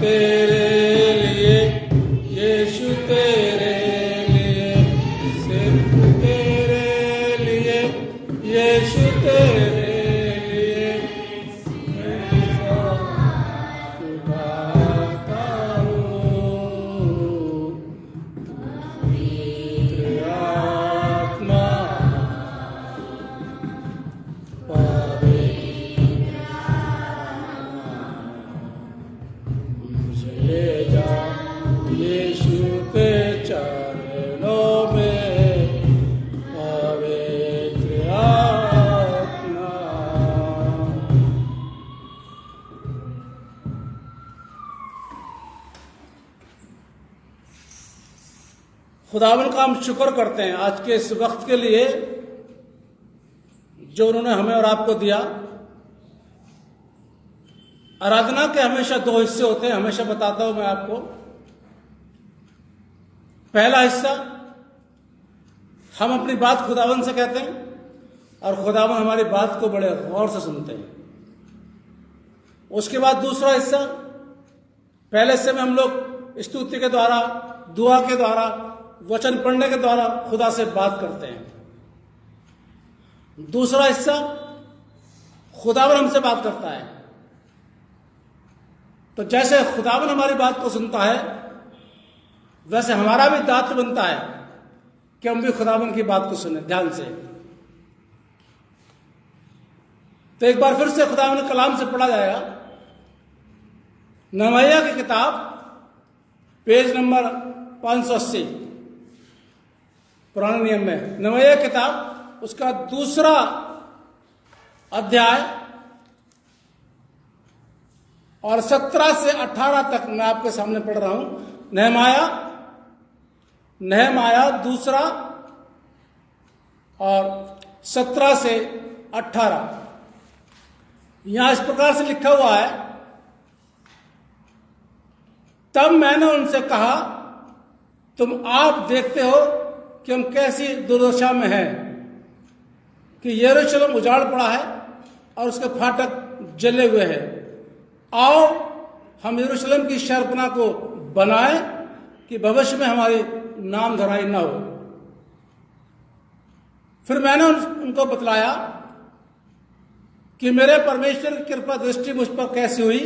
तेरे लिए, यीशु तेरे लिए, सिर्फ तेरे लिए, यीशु तेरे लिए मैं सब गाता हूँ। पवित्र आत्मा, मुझे ले जा यीशु के चरणों में, पवित्र आत्मा। खुदावन का हम शुक्र करते हैं आज के इस वक्त के लिए जो उन्होंने हमें और आपको दिया। आराधना के हमेशा दो हिस्से होते हैं, हमेशा बताता हूं मैं आपको। पहला हिस्सा हम अपनी बात खुदावन से कहते हैं और खुदावन हमारी बात को बड़े गौर से सुनते हैं। उसके बाद दूसरा हिस्सा, पहले हिस्से में हम लोग स्तुति के द्वारा, दुआ के द्वारा, वचन पढ़ने के द्वारा खुदा से बात करते हैं। दूसरा हिस्सा खुदावन हमसे बात करता है। तो जैसे खुदावन हमारी बात को सुनता है, वैसे हमारा भी दायित्व बनता है कि हम भी खुदावन की बात को सुने ध्यान से। तो एक बार फिर से खुदावन के कलाम से पढ़ा जाएगा। नहमयाह की किताब, पेज नंबर 580, पुराने नियम में नहमयाह की किताब, उसका दूसरा अध्याय और 17 से 18 तक मैं आपके सामने पढ़ रहा हूं। नहमयाह दूसरा और 17 से 18। यहां इस प्रकार से लिखा हुआ है, तब मैंने उनसे कहा, तुम आप देखते हो कि हम कैसी दुर्दशा में हैं, कि यरूशलेम उजाड़ पड़ा है और उसके फाटक जले हुए हैं। आओ हम यरूशलेम की शहरपनाह को बनाएं कि भविष्य में हमारी नाम धराई न हो। फिर मैंने उनको बतलाया कि मेरे परमेश्वर की कृपा दृष्टि मुझ पर कैसी हुई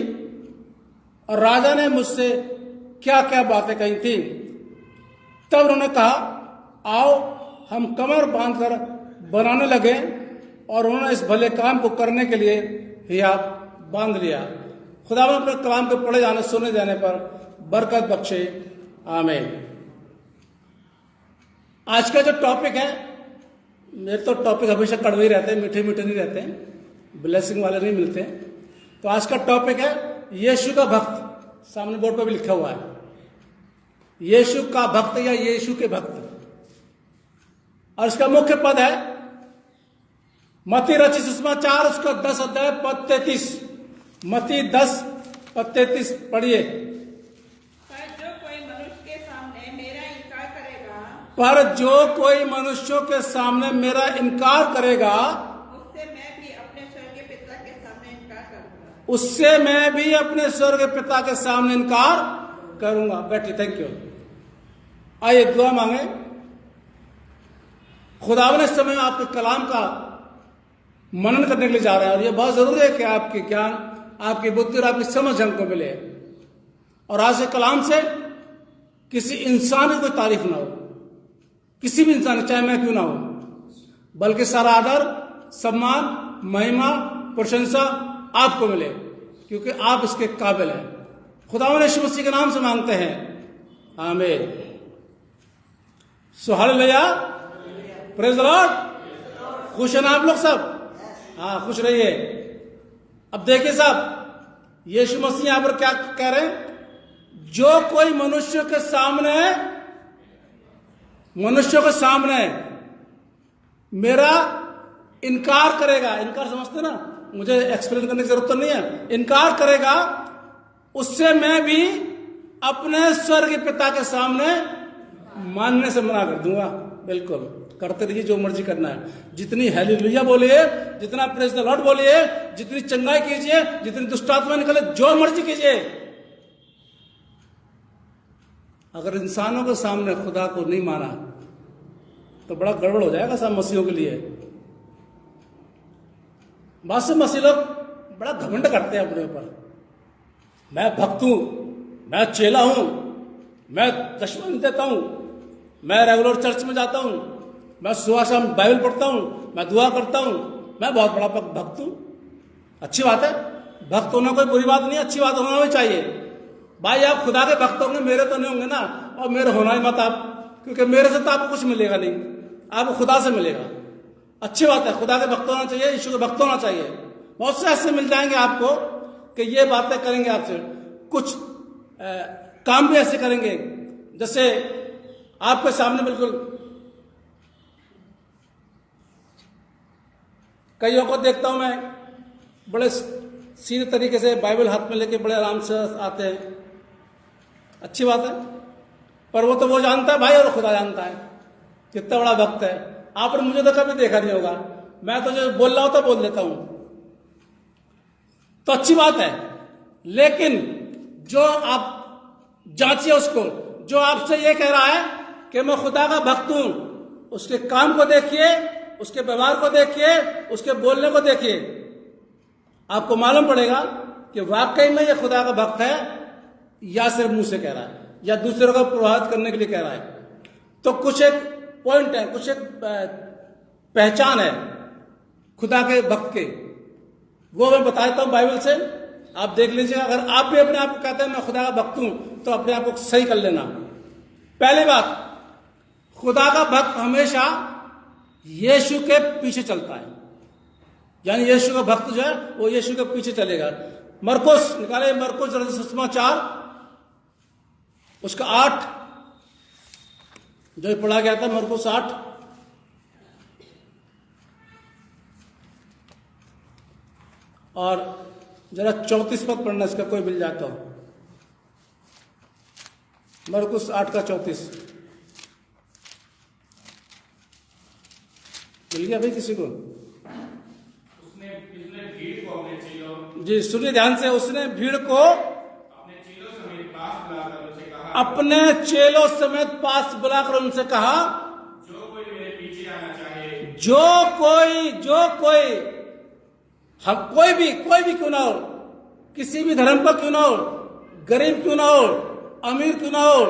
और राजा ने मुझसे क्या क्या बातें कही थी। तब उन्होंने कहा, आओ हम कमर बांधकर बनाने लगे, और उन्होंने इस भले काम को करने के लिए हियाव बांध लिया। खुदावन अपने कलाम के पढ़े जाने, सुने जाने पर बरकत बख्शे, आमीन। आज का जो टॉपिक है, मेरे तो टॉपिक हमेशा कड़वे ही रहते हैं, मीठे मीठे नहीं रहते हैं, ब्लेसिंग वाले नहीं मिलते हैं। तो आज का टॉपिक है यीशु का भक्त। सामने बोर्ड पर भी लिखा हुआ है, यीशु का भक्त या यीशु के भक्त। और इसका मुख्य पद है मत्ती रचित सुसमाचार, उसका 10 अध्याय पद 33। मत्ती 10 पद 33 पढ़िए। पर जो कोई मनुष्य के सामने मेरा इनकार करेगा, पर जो कोई मनुष्यों के सामने मेरा इनकार करेगा, उससे मैं भी अपने स्वर्गीय पिता के सामने इनकार करूंगा। उससे मैं भी अपने स्वर्गीय पिता के सामने इनकार करूंगा। बैठिए, थैंक यू। आइए दुआ मांगे। खुदावन इस समय आपके कलाम का मनन करने के लिए जा रहा है, और यह बहुत जरूरी है कि आपके ज्ञान, आपकी बुद्धि और आपकी समझ हमको मिले। और आज के कलाम से किसी इंसान की कोई तारीफ ना हो, किसी भी इंसान, चाहे मैं क्यों ना हो, बल्कि सारा आदर, सम्मान, महिमा, प्रशंसा आपको मिले, क्योंकि आप इसके काबिल हैं। खुदावन यीशु मसीह के नाम से मांगते हैं, आमीन। सो हालेलुया, प्रेज द लॉर्ड। खुश हैं ना आप लोग सब? हाँ, खुश रहिए। अब देखिए साहब, यीशु मसीह यहां पर क्या कह रहे हैं? जो कोई मनुष्य के सामने मेरा इनकार करेगा, इनकार समझते ना, मुझे एक्सप्लेन करने की जरूरत तो नहीं है, इनकार करेगा, उससे मैं भी अपने स्वर्गीय पिता के सामने मानने से मना कर दूंगा। बिल्कुल करते रहिए जो मर्जी करना है, जितनी हालेलुया बोलिए, जितना प्रेज द लॉर्ड बोलिए, जितनी चंगाई कीजिए, जितनी दुष्टात्मा निकले, जो मर्जी कीजिए, अगर इंसानों के सामने खुदा को नहीं माना तो बड़ा गड़बड़ हो जाएगा सब मसीहों के लिए। बहुत से मसीह लोग बड़ा घमंड करते हैं अपने ऊपर, मैं भक्त हूं, मैं चेला हूं, मैं दशमन देता हूं, मैं रेगुलर चर्च में जाता हूं, मैं सुबह शाम बाइबल पढ़ता हूं, मैं दुआ करता हूं, मैं बहुत बड़ा भक्त हूं। अच्छी बात है, भक्त होना कोई बुरी बात नहीं, अच्छी बात होना भी चाहिए। भाई आप खुदा के भक्त होंगे, मेरे तो नहीं होंगे ना, और मेरे होना ही मत आप, क्योंकि मेरे से तो आपको कुछ मिलेगा नहीं, आपको खुदा से मिलेगा। अच्छी बात है, खुदा के भक्त होना चाहिए, यीशु के भक्त होना चाहिए। बहुत से ऐसे मिल जाएंगे आपको कि ये बातें करेंगे आपसे, कुछ काम भी ऐसे करेंगे जैसे आपके सामने बिल्कुल कईयों को देखता हूं मैं, बड़े सीधे तरीके से बाइबल हाथ में लेके बड़े आराम से आते हैं। अच्छी बात है, पर वो तो वो जानता है भाई, और खुदा जानता है कितना बड़ा भक्त है। आपने मुझे तो कभी देखा नहीं होगा, मैं तो जो बोल रहा हूं तो बोल देता हूं, तो अच्छी बात है। लेकिन जो आप जांचिए उसको, जो आपसे ये कह रहा है कि मैं खुदा का भक्त हूं, उसके काम को देखिए, उसके व्यवहार को देखिए, उसके बोलने को देखिए, आपको मालूम पड़ेगा कि वाकई में ये खुदा का भक्त है या सिर्फ मुंह से कह रहा है या दूसरों को प्रभावित करने के लिए कह रहा है। तो कुछ एक पॉइंट है, कुछ एक पहचान है खुदा के भक्त के, वो मैं बता देता हूं बाइबल से, आप देख लीजिएगा। अगर आप भी अपने आप को कहते हैं मैं खुदा का भक्त हूं, तो अपने आप को सही कर लेना। पहली बात, खुदा का भक्त हमेशा यीशु के पीछे चलता है, यानी यीशु का भक्त जो है वो यीशु के पीछे चलेगा। मरकुस निकाले, मरकुस सुसमाचार उसका 8 जो पढ़ा गया था, मरकुस 8 और जरा 34 पद पढ़ना इसका, कोई मिल जाता हो। मरकुस 8 का 34 मिल गया भाई किसी को? उसने भीड़ को अपने चेलों, जी सुनिए ध्यान से, उसने भीड़ को अपने चेलों समेत पास बुलाकर उनसे कहा, अपने चेलों समेत पास बुलाकर उनसे कहा, जो कोई मेरे पीछे आना चाहे, जो कोई हम कोई भी क्यों ना हो, किसी भी धर्म का क्यों ना हो, गरीब क्यों ना हो, अमीर क्यों ना हो,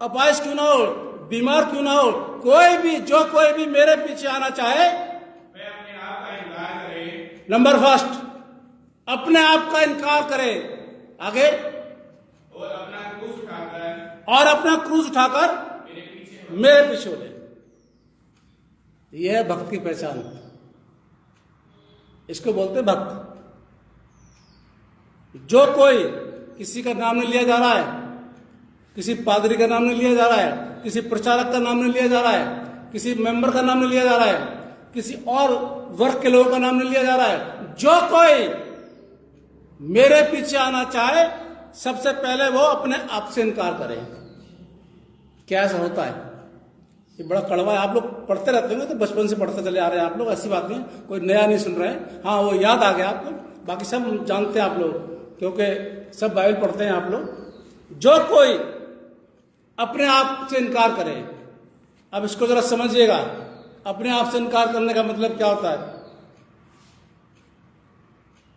अपाहिज क्यों ना हो, बीमार क्यों ना हो, जो कोई भी मेरे पीछे आना चाहे, वह अपने आप का इनकार करे। नंबर फर्स्ट, अपने आप का इनकार करे। आगे, और अपना क्रूस उठाकर मेरे पीछे हो ले। यह है भक्त की पहचान, इसको बोलते भक्त। जो कोई, किसी का नाम नहीं लिया जा रहा है, किसी पादरी का नाम नहीं लिया जा रहा है, किसी प्रचारक का नाम नहीं लिया जा रहा है, किसी मेंबर का नाम नहीं लिया जा रहा है, किसी और वर्ग के लोगों का नाम नहीं लिया जा रहा है। जो कोई मेरे पीछे आना चाहे, सबसे पहले वो अपने आप से इनकार करे। क्या ऐसा होता है? ये बड़ा कड़वा है, आप लोग पढ़ते रहते हैं तो बचपन से पढ़ते चले आ रहे हैं आप लोग, ऐसी बात नहीं, कोई नया नहीं सुन रहे हैं। हाँ, वो याद आ गया आपको, बाकी सब जानते हैं आप लोग, क्योंकि सब बाइबल पढ़ते हैं आप लोग। जो कोई अपने आप से इनकार करे, अब इसको जरा समझिएगा, अपने आप से इनकार करने का मतलब क्या होता है?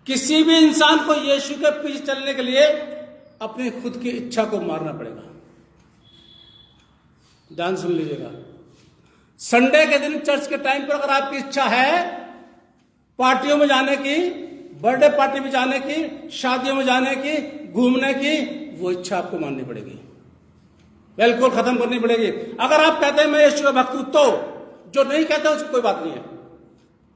किसी भी इंसान को यीशु के पीछे चलने के लिए अपनी खुद की इच्छा को मारना पड़ेगा। ध्यान सुन लीजिएगा, संडे के दिन चर्च के टाइम पर अगर आपकी इच्छा है पार्टियों में जाने की, बर्थडे पार्टी में जाने की, शादियों में जाने की, घूमने की, वो इच्छा आपको माननी पड़ेगी, बिल्कुल खत्म करनी पड़ेगी। अगर आप कहते हैं मैं यीशु का भक्त हूं, तो जो नहीं कहते उसकी कोई बात नहीं है,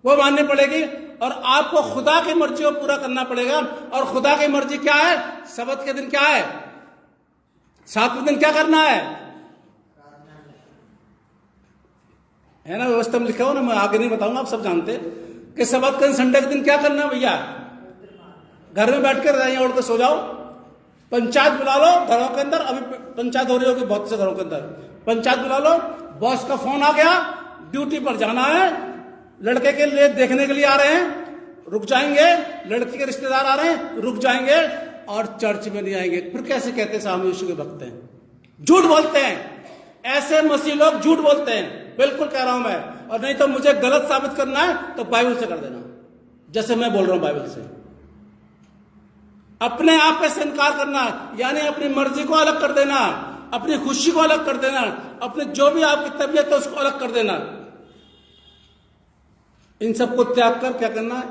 वो माननी पड़ेगी। और आपको खुदा की मर्जी को पूरा करना पड़ेगा। और खुदा की मर्जी क्या है? सबत के दिन क्या है? सातवें दिन क्या करना है ना? व्यवस्था में लिखा हो ना, मैं आगे नहीं बताऊंगा, आप सब जानते कि सबत के दिन, संडे के दिन क्या करना है भैया? घर में बैठ कर रजाइयां ओढ़ कर सो जाओ, पंचायत बुला लो घरों के अंदर, अभी पंचायत हो रही होगी बहुत से घरों के अंदर, पंचायत बुला लो, बॉस का फोन आ गया, ड्यूटी पर जाना है, लड़के के लिए देखने के लिए आ रहे हैं, रुक जाएंगे, लड़की के रिश्तेदार आ रहे हैं, रुक जाएंगे, और चर्च में नहीं आएंगे। फिर कैसे कहते साहब यीशु के भक्त हैं? झूठ बोलते हैं, ऐसे मसीह लोग झूठ बोलते हैं, बिल्कुल कह रहा हूं मैं। और नहीं तो मुझे गलत साबित करना है तो बाइबल से कर देना, जैसे मैं बोल रहा हूं बाइबल से। अपने आप पे से इनकार करना, यानी अपनी मर्जी को अलग कर देना, अपनी खुशी को अलग कर देना, अपने जो भी आपकी तबीयत है उसको अलग कर देना। इन सबको त्याग कर क्या करना है?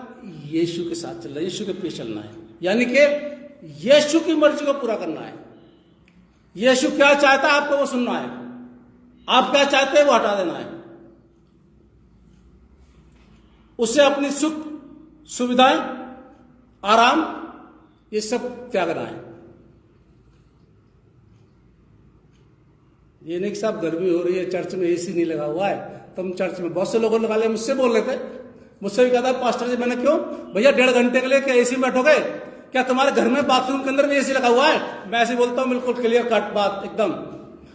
यीशु के साथ चलना, यीशु के पीछे चलना है, यानी कि यीशु की मर्जी को पूरा करना है। यीशु क्या चाहता है आपको वो सुनना है, आप क्या चाहते हैं वो हटा देना है। उसे अपनी सुख सुविधाएं, आराम, ये सब त्यागना है। ये नहीं कि साहब गर्मी हो रही है, चर्च में एसी नहीं लगा हुआ है, तुम चर्च में, बहुत से लोगों ने लगा लिया, मुझसे बोल रहे थे, मुझसे भी कहता पास्टर जी, मैंने क्यों भैया 1.5 घंटे के लिए क्या एसी में बैठोगे? क्या तुम्हारे घर में बाथरूम के अंदर भी एसी लगा हुआ है? मैं ऐसे बोलता हूं, बिल्कुल क्लियर कट बात एकदम।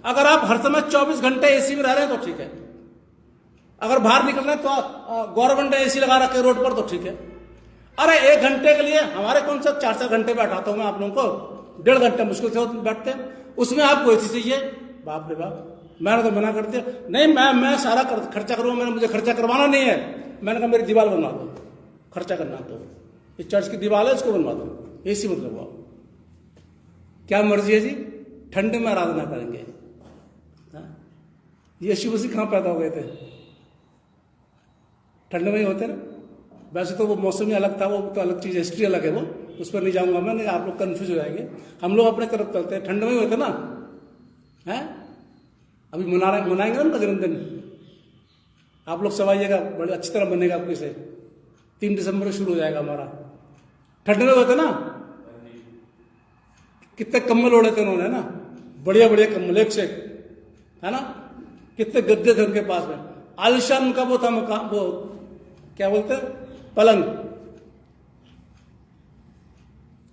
अगर आप हर समय 24 घंटे एसी में रह रहे हैं तो ठीक है, अगर बाहर निकल रहे हैं तो गवर्नमेंट ने एसी लगा रखे रोड पर तो ठीक है। अरे 1 घंटे के लिए, हमारे कौन सा 4-4 घंटे बैठाता हूं मैं आप लोगों को, 1.5 घंटे मुश्किल से बैठते हैं, उसमें आपको एसी चाहिए? बाप रे बाप, मैंने तो मना कर दिया, नहीं मैं सारा खर्चा करूंगा, मैंने, मुझे खर्चा करवाना नहीं है। मैंने कहा मेरी दीवार बनवा दो, खर्चा करना तो ये चर्च की दीवार है उसको बनवा दो, एसी मत लगवाओ। क्या मर्जी है जी, ठंडे में आराधना करेंगे। यीशु मसीह कहां पैदा हो गए थे? ठंड में ही होते ना। वैसे तो वो मौसम ही अलग था, वो तो अलग चीज, हिस्ट्री अलग है वो, उस पर नहीं जाऊंगा मैं, नहीं आप लोग कंफ्यूज हो जाएंगे। हम लोग अपने तरफ चलते हैं, ठंड में ही होते ना, हैं? अभी मनाएंगे ना उनका जन्मदिन, आप लोग सब आइएगा, बड़े अच्छी तरह बनेगा आपके से। 3 दिसंबर शुरू हो जाएगा हमारा। ठंड में होते ना, कितने कम्बल ओढ़े थे उन्होंने ना, बढ़िया बढ़िया कम्बल, एक से है ना, कितने गद्दे थे उनके पास में, आलिशान उनका वो था मकान, वो क्या बोलते हैं, पलंग।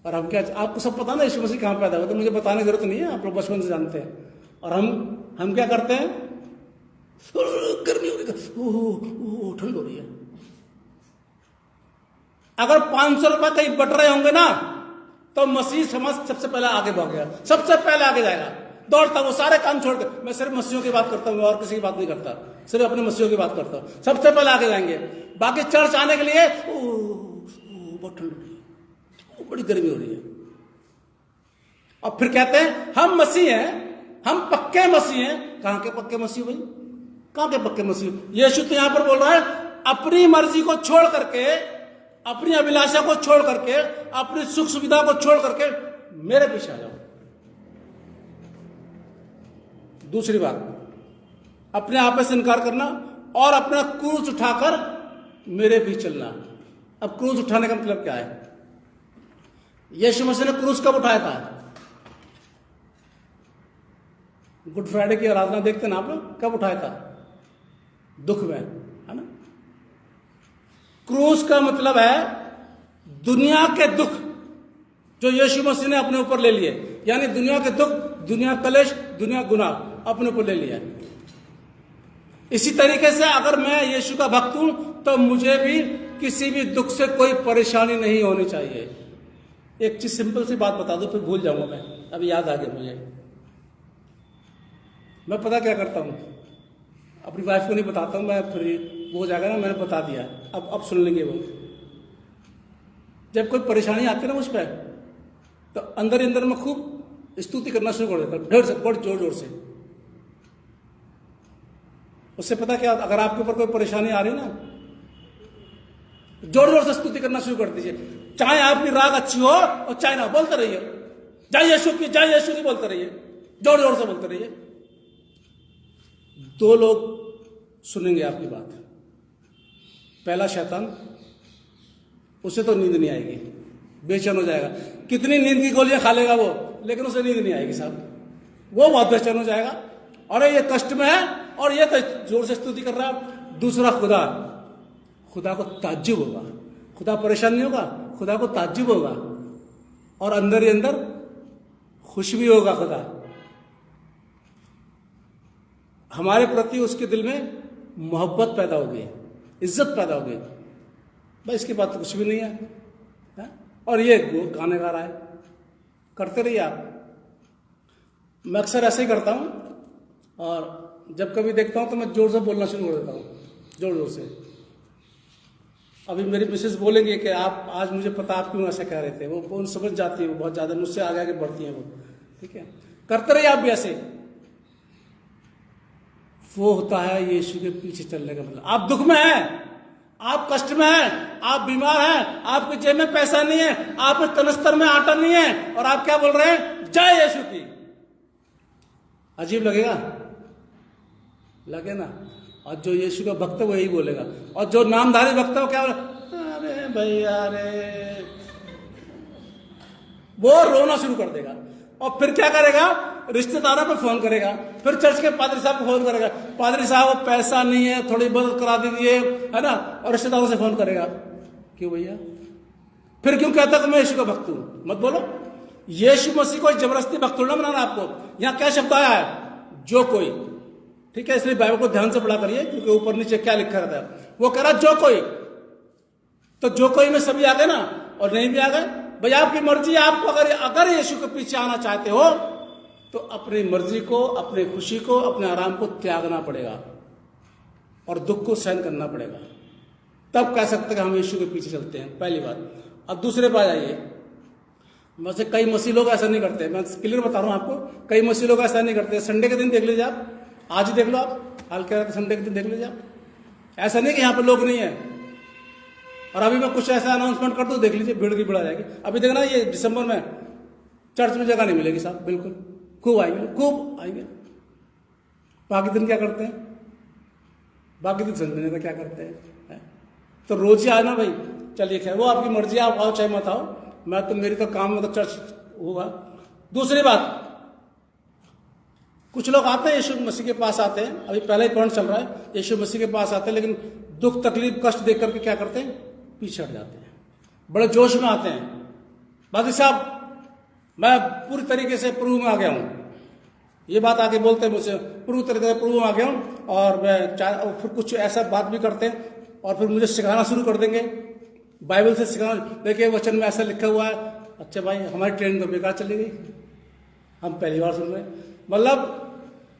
और हम क्या, आपको सब पता ना यीशु मसीह कहां पैदा हुआ, तो मुझे बताने की जरूरत नहीं है, आप लोग बचपन से जानते हैं। और हम क्या करते हैं, गर्मी हो रही है, ठंड हो रही है। अगर 500 रुपए कहीं बट रहे होंगे ना, तो मसीह समझ सबसे पहले आगे भाग गया, सबसे पहले आगे जाएगा, दौड़ता, वो सारे काम छोड़ के। मैं सिर्फ मसीहों की बात करता हूं, और किसी की बात नहीं करता, सिर्फ अपने मसीहों की बात करता हूं। सबसे पहले आगे जाएंगे, बाकी चर्च आने के लिए बहुत ठंड हो रही है, बड़ी गर्मी हो रही है। और फिर कहते हैं हम मसीह हैं, हम पक्के मसीह हैं। कहां के पक्के मसीह भाई, कहां के पक्के मसीह? यीशु तो यहां पर बोल रहा है, अपनी मर्जी को छोड़ करके, अपनी अभिलाषा को छोड़ करके, अपनी सुख सुविधा को छोड़ करके मेरे पीछे आ जाओ। दूसरी बात, अपने आप से इनकार करना और अपना क्रूस उठाकर मेरे पीछे चलना। अब क्रूस उठाने का मतलब क्या है? यीशु मसीह ने क्रूस कब उठाया था? गुड फ्राइडे की आराधना देखते ना आप लोग, कब उठाया था? दुख में, है ना। क्रूस का मतलब है दुनिया के दुख जो यीशु मसीह ने अपने ऊपर ले लिए, यानी दुनिया के दुख, दुनिया कलेश, दुनिया गुनाह अपने ऊपर ले लिया। इसी तरीके से अगर मैं यीशु का भक्त हूं तो मुझे भी किसी भी दुख से कोई परेशानी नहीं होनी चाहिए। एक चीज सिंपल सी बात बता दो, फिर भूल जाऊंगा मैं, अभी याद आ गया मुझे। मैं पता क्या करता हूं, अपनी वाइफ को नहीं बताता हूं मैं, फिर वो हो जाएगा ना, मैंने बता दिया, अब सुन लेंगे वो। जब कोई परेशानी आती है ना मुझ पर, तो अंदर ही अंदर में खूब स्तुति करना शुरू कर देता हूं, ढेर से, बहुत जोर जोर से। उससे पता क्या, अगर आपके ऊपर कोई परेशानी आ रही ना, जोर जोर से स्तुति करना शुरू कर दीजिए। चाहे आपकी राग अच्छी हो और चाहे ना, बोलते रहिए, जय यीशु की, जय यीशु की बोलते रहिए, जोर जोर से बोलते रहिए। 2 लोग सुनेंगे आपकी बात। पहला शैतान, उसे तो नींद नहीं आएगी, बेचैन हो जाएगा, कितनी नींद की गोलियां खा लेगा वो, लेकिन उसे नींद नहीं आएगी साहब, वो बहुत बेचैन हो जाएगा, अरे ये कष्ट में है और ये तो जोर से स्तुति कर रहा है। दूसरा खुदा को ताज्जुब होगा, खुदा परेशान नहीं होगा, खुदा को ताज्जुब होगा, और अंदर ही अंदर खुश भी होगा खुदा। हमारे प्रति उसके दिल में मोहब्बत पैदा हो गई, इज्जत पैदा हो गई। भाई इसके बाद तो कुछ भी नहीं है? और ये गाने गा रहा है, करते रहिए आप। मैं अक्सर ऐसे ही करता हूँ, और जब कभी देखता हूँ तो मैं जोर से बोलना शुरू कर देता हूँ, जोर जोर से। अभी मेरी मिसेस बोलेंगे कि आप आज मुझे पता आप क्यों ऐसा कह रहे थे, वो समझ जाती है, वो बहुत ज्यादा मुझसे आगे आगे बढ़ती हैं वो, ठीक है। करते रहिए आप भी ऐसे। वो होता है यीशु के पीछे चलने का मतलब। आप दुख में हैं, आप कष्ट में हैं, आप बीमार हैं, आपकी जेब में पैसा नहीं है, आपके कनस्तर में आटा नहीं है, और आप क्या बोल रहे हैं, जय यीशु की। अजीब लगेगा, लगे ना। और जो यीशु का भक्त है वो यही बोलेगा, और जो नामधारी भक्त है वो क्या बोलेगा, अरे भैया रे, वो रोना शुरू कर देगा। और फिर क्या करेगा, रिश्तेदारों पे फोन करेगा, फिर चर्च के पादरी साहब को फोन करेगा, पादरी साहब वो पैसा नहीं है, थोड़ी मदद करा दीजिए, है ना। और रिश्तेदारों से फोन करेगा, क्यों भैया, फिर क्यों कहता कि मैं यीशु का भक्त हूं। मत बोलो, यीशु मसीह को जबरदस्ती भक्त थोड़ा बनाना आपको। यहां क्या शब्द आया है, जो कोई, ठीक है। इसलिए बाइबल को ध्यान से पढ़ा करिए, क्योंकि ऊपर नीचे क्या लिखा रहता है। वो कह रहा जो कोई, तो जो कोई में सभी आ गए ना, और नहीं भी आ गए, भाई आपकी मर्जी। आपको अगर यीशु के पीछे आना चाहते हो तो अपनी मर्जी को, अपनी खुशी को, अपने आराम को त्यागना पड़ेगा, और दुख को सहन करना पड़ेगा। तब कह सकते हैं हम यीशु के पीछे चलते हैं, पहली बात। अब दूसरे बात आइए, वैसे कई मसीह लोग ऐसा नहीं करते, मैं क्लियर बता रहा हूं आपको। कई मसीह लोग ऐसा नहीं करते। संडे के दिन देख लीजिए आप, आज ही देख लो आप, हाल कह रहे थे संडे के दिन देख लीजिए आप। ऐसा नहीं कि यहां पर लोग नहीं है। और अभी मैं कुछ ऐसा अनाउंसमेंट कर दूं, देख लीजिए भीड़ की भीड़ आ जाएगी। अभी देखना ये दिसंबर में चर्च में जगह नहीं मिलेगी साहब, बिल्कुल। खूब आएंगे, खूब आएंगे। बाकी दिन क्या करते हैं, बाकी दिन समझने का क्या करते हैं, तो रोज ही आना भाई। चलिए खैर, वो आपकी मर्जी, आप आओ चाहे मत आओ, मैं तो, मेरी तो काम में तो चर्च होगा। दूसरी बात, कुछ लोग आते हैं यीशु मसीह के पास आते हैं, अभी पहले ही पॉइंट चल रहा है, यीशु मसीह के पास आते हैं, लेकिन दुख तकलीफ कष्ट देख करके क्या करते हैं, पीछे हट जाते हैं। बड़े जोश में आते हैं, बाकी साहब मैं पूरी तरीके से प्रभु में आ गया हूं, ये बात आके बोलते हैं मुझसे, पूरी तरीके से प्रभु में आ गया हूं। और मैं फिर कुछ ऐसा बात भी करते हैं, और फिर मुझे सिखाना शुरू कर देंगे, बाइबल से सिखाना। देखिए वचन में ऐसा लिखा हुआ है। अच्छा भाई, हमारी ट्रेनिंग तो बेकार चली गई, हम पहली बार सुन रहे हैं। मतलब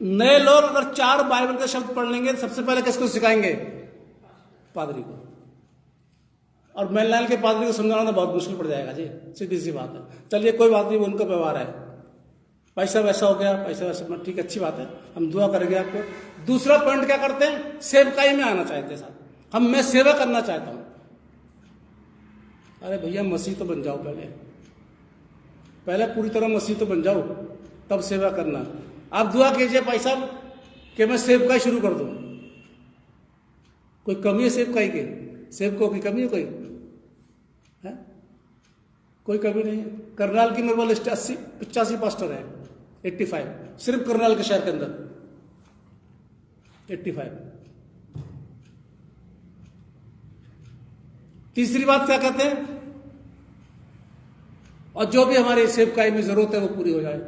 नए लोग अगर 4 बाइबल के शब्द पढ़ लेंगे, सबसे पहले किसको सिखाएंगे, पादरी को। और मैनलाल के पादरी को समझाना बहुत मुश्किल पड़ जाएगा जी, सीधी सी बात है। चलिए कोई बात नहीं, उनका व्यवहार है, पैसा वैसा हो गया, पैसा वैसा, ठीक, अच्छी बात है, हम दुआ करेंगे आपको। दूसरा पॉइंट क्या करते हैं, सेवकाई में आना चाहते हैं साहब, मैं सेवा करना चाहता हूं। अरे भैया मसीह तो बन जाओ, पहले पूरी तरह मसीह तो बन जाओ, तब सेवा करना। आप दुआ कीजिए भाई साहब कि मैं सेवकाई शुरू कर दूं। कोई कमी है सेवकाई की, सेवकों की कमी है कोई है? कोई कमी नहीं है। करनाल की मेरे पास लिस्ट 85 पास्टर है, 85, सिर्फ करनाल के शहर के अंदर 85। तीसरी बात क्या कहते हैं, और जो भी हमारी सेवकाई में जरूरत है वो पूरी हो जाए।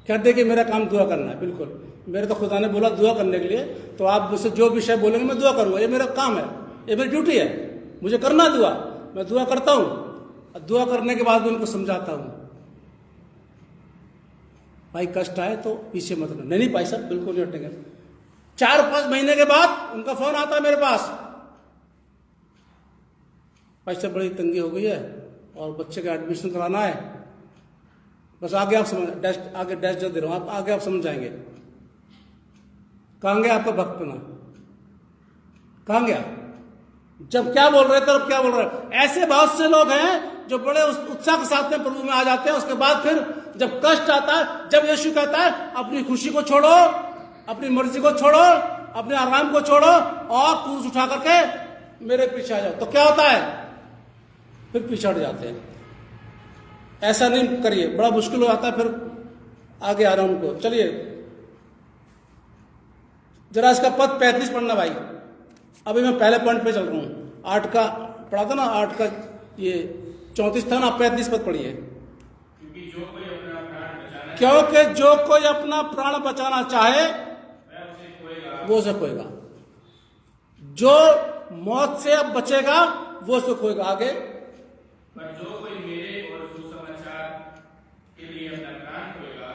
कहते हैं कि मेरा काम दुआ करना है, बिल्कुल, मेरे तो खुदा ने बोला दुआ करने के लिए, तो आप मुझसे जो विषय बोलेंगे मैं दुआ करूंगा, ये मेरा काम है, ये मेरी ड्यूटी है, मुझे करना दुआ, मैं दुआ करता हूं। और दुआ करने के बाद मैं उनको समझाता हूं, भाई कष्ट आए तो पीछे मत रहना। नहीं भाई साहब बिल्कुल नहीं हटेंगे। 4-5 महीने के बाद उनका फोन आता है मेरे पास, पैसे बड़ी तंगी हो गई है और बच्चे का एडमिशन कराना है, बस आगे आप समझ, आगे डैश दे रहा हूं, आप आगे आप समझ जाएंगे। कहां गया आपका भक्तपना, कहां गया? जब क्या बोल रहे थे अब क्या बोल रहे हैं? ऐसे बहुत से लोग हैं जो बड़े उत्साह के साथ में प्रभु में आ जाते हैं, उसके बाद फिर जब कष्ट आता है, जब यीशु कहता है अपनी खुशी को छोड़ो, अपनी मर्जी को छोड़ो, अपने आराम को छोड़ो और क्रूस उठा करके मेरे पीछे आ जाओ, तो क्या होता है? फिर पीछे हट जाते हैं। ऐसा नहीं करिए, बड़ा मुश्किल हो जाता है फिर आगे आ रहा हूं उनको। चलिए जरा इसका पद 35 पढ़ना भाई, अभी मैं पहले पॉइंट पे चल रहा हूं। 8 का पढ़ा था ना, 8 का ये 34 था ना, 35 पद पढ़िए। क्योंकि जो कोई अपना प्राण बचाना चाहे वो उसे खोएगा, जो मौत से अब बचेगा वो उसे खोएगा। आगे, पर जो कोई मेरे और सुसमाचार के लिए अपना प्राण खोएगा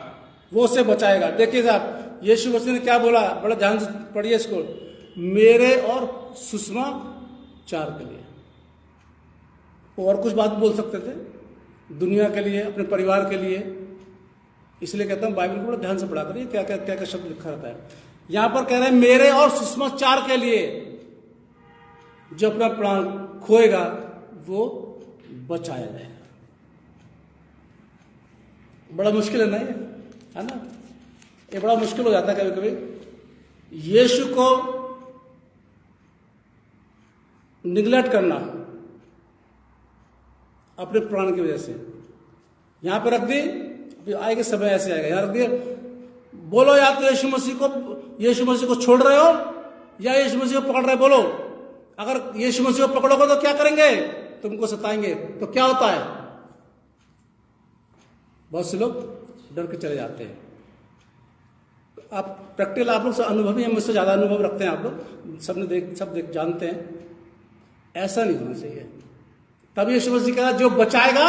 वो उससे बचाएगा। देखिए साहब, यीशु मसीह ने क्या बोला, बड़ा ध्यान से पढ़िए इसको, मेरे और सुषमाचार के लिए। वो और कुछ बात बोल सकते थे, दुनिया के लिए, अपने परिवार के लिए। इसलिए कहता हूं बाइबल को बड़ा ध्यान से पढ़ा करिए, क्या क्या क्या क्या शब्द लिखा रहता है। यहां पर कह रहे हैं मेरे और सुषमाचार के लिए, जो अपना प्राण खोएगा वो बचाया जाएगा। बड़ा मुश्किल है ना ये, है ना? ये बड़ा मुश्किल हो जाता है कभी कभी। यीशु को निगलेक्ट करना अपने प्राण की वजह से। यहां पर रख दी, अभी आएगा समय ऐसे आएगा, यहां रख दिया, बोलो या तो यीशु मसीह को छोड़ रहे हो या यीशु मसीह को पकड़ रहे, बोलो। अगर यीशु मसीह को पकड़ोगे तो क्या करेंगे, तुमको सताएंगे, तो क्या होता है, बहुत से लोग डर के चले जाते हैं। आप प्रैक्टिकल, आप लोग अनुभवी हैं, मुझसे ज्यादा अनुभव रखते हैं आप लोग, सब जानते हैं, ऐसा नहीं होना चाहिए। तब यीशु मसीह कहा जो बचाएगा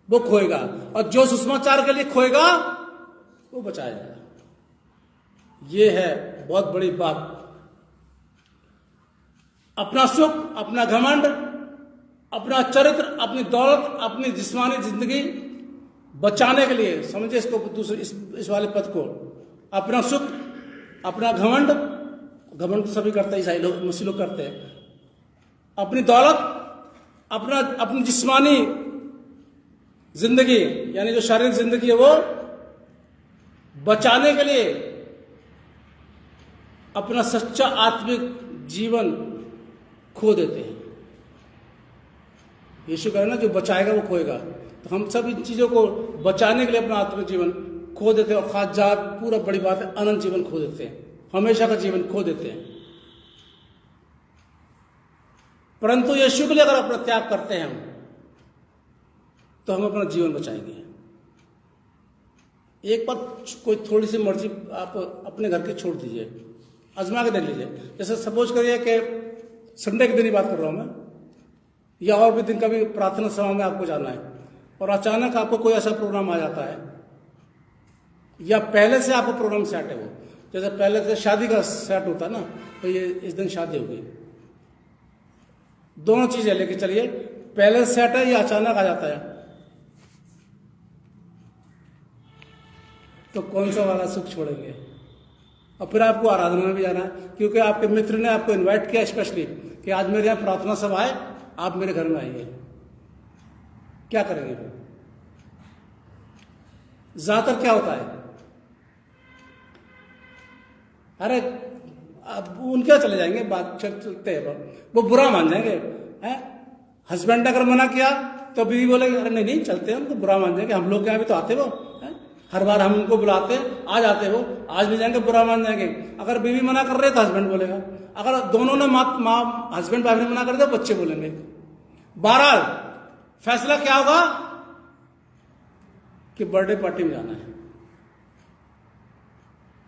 वो खोएगा, और जो सुसमाचार के लिए खोएगा वो बचाया जाएगा। ये है बहुत बड़ी बात। अपना सुख, अपना घमंड, अपना चरित्र, अपनी दौलत, अपनी जिस्मानी जिंदगी बचाने के लिए, समझे इसको, दूसरे इस वाले पद को, अपना सुख, अपना घमंड तो सभी करते हैं, ईसाई लोग, मुस्लिम लोग करते हैं, अपनी दौलत, अपनी जिस्मानी जिंदगी यानी जो शारीरिक जिंदगी है वो बचाने के लिए अपना सच्चा आत्मिक जीवन खो देते हैं। यीशु कह रहे ना जो बचाएगा वो खोएगा। तो हम सब इन चीजों को बचाने के लिए अपना आत्मिक जीवन खो देते हैं, और खास जात पूरा बड़ी बात है, अनंत जीवन खो देते हैं, हमेशा का जीवन खो देते हैं। परंतु यीशु के लिए अगर अपना त्याग करते हैं हम, तो हम अपना जीवन बचाएंगे। एक बार कोई थोड़ी सी मर्जी आप अपने घर की छोड़ दीजिए, आजमा के देख लीजिए। जैसे सपोज करिए कि संडे के दिन ही बात कर रहा हूं मैं, या और भी दिन का भी प्रार्थना सभा में आपको जाना है, और अचानक आपको कोई ऐसा प्रोग्राम आ जाता है, या पहले से आपको प्रोग्राम सेट है, वो जैसे पहले से शादी का सेट होता है ना, तो ये इस दिन शादी हो गई, दोनों चीजें लेके चलिए, पहले से सेट है या अचानक आ जाता है, तो कौन सा वाला सुख छोड़ेंगे? और फिर आपको आराधना में भी जाना है, क्योंकि आपके मित्र ने आपको इनवाइट किया स्पेशली कि आज मेरे यहाँ प्रार्थना सभा है, आप मेरे घर में आइए। क्या करेंगे फिर? ज्यादातर क्या होता है, अरे अब उनके चले जाएंगे, बात चलते हैं, वो बुरा मान जाएंगे। हस्बैंड ने अगर मना किया तो बीवी बोलेगी अरे नहीं नहीं चलते हैं, उनको बुरा मान जाएंगे, हम लोग क्या भी तो आते वो, हर बार हम उनको बुलाते आ जाते वो, आज भी जाएंगे, बुरा मान जाएंगे। अगर बीवी मना कर रहे तो हस्बैंड बोलेगा, अगर दोनों ने हस्बैंड वाइफ ने मना कर दिया बच्चे बोलेंगे। बहरहाल फैसला क्या होगा कि बर्थडे पार्टी में जाना है।